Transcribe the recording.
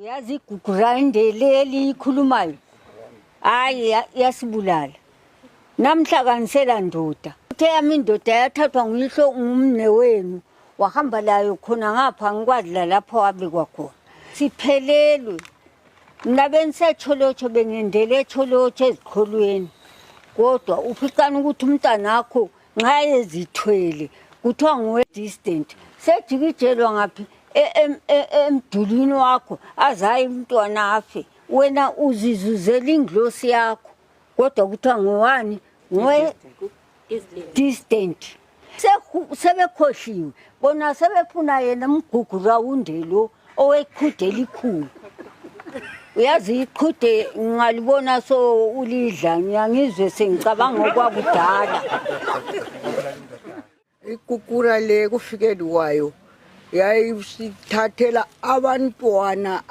Uyazi igugurande leli ikhulumayo hayi yasibulala. Namhla kanisela ndoda. Uthe yami indoda yathathwa nguyihlo umne wenu wahamba layo khona ngapha ngikwadla lapho wabekwa khona. Siphelelwe. Mina benisetsholotsho bengendele etsholotsho eziqholweni. Kodwa uphicana ukuthi umntana wakho nxa ezithwele kuthiwa nguwe distant. Sejikijelwa ngaphi emdulini wakho azayi umntwana afe. Wena uzizuzela inglosi yakho. Kodwa kuthiwa ngowani? Ngowe distant. Sebekhohliwe. Bona sebefuna yena mgugura undelo oweqhude elikhulu. Uyazi iqhude ngalibona so ulidla ngiyangizwe sengicabanga okwakudala. Ikukura le kufikeli wayo yayisithathela abantwana